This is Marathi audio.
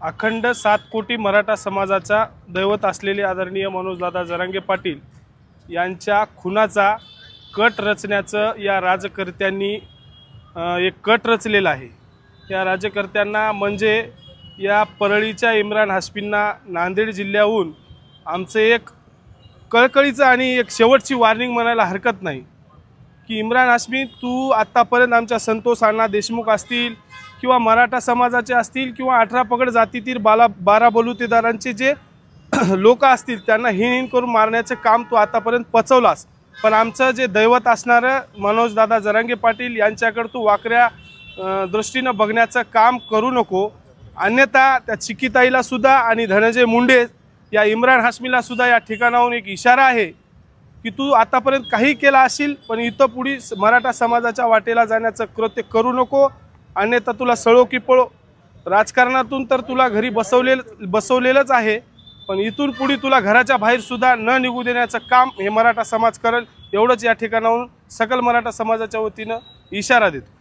अखंड 7 कोटी मराठा समाजाचा दैवत असलेले आदरणीय मनोजदादा जरांगे पाटील यांच्या खुनाचा कट रचण्याचं या राजकर्त्यांनी एक कट रचलेला आहे। या राजकर्त्यांना म्हणजे या परळीच्या इम्रान हाशमींना नांदेड जिल्ह्याहून आमचं एक कळकळीचं आणि एक शेवटची वॉर्निंग म्हणायला हरकत नाही की इम्रान हाशमी, तू आत्तापर्यंत आमच्या संतोष अण्णा देशमुख असतील किंवा मराठा समाजाचे असतील किंवा 18 पगड जातीतील 12 बलुतेदारांचे जे लोक असतील त्यांना हिण करून मारण्याचे काम तू आतापर्यंत पचवलास। पण आमचं जे दैवत असणारं मनोजदादा जरांगे पाटील यांच्याकडे तू वाकऱ्या दृष्टीनं बघण्याचं काम करू नको, अन्यथा त्या चिकिताईला सुद्धा आणि धनंजय मुंडे या इम्रान हाशमीला सुद्धा या ठिकाणाहून एक इशारा आहे की तू आतापर्यंत काही केला असेल पण इथं पुढे मराठा समाजाच्या वाटेला जाण्याचं कृत्य करू नको, अन्यथा तुला सळो की पळो। राजकारणातून तर तुला घरी बसवलेलंच आहे, पण इथून पुढे तुला घराच्या बाहेर सुद्धा न निघू देण्याचं काम हे मराठा समाज करेल, एवढंच या ठिकाणाहून सकल मराठा समाजाच्या वतीनं इशारा देतो।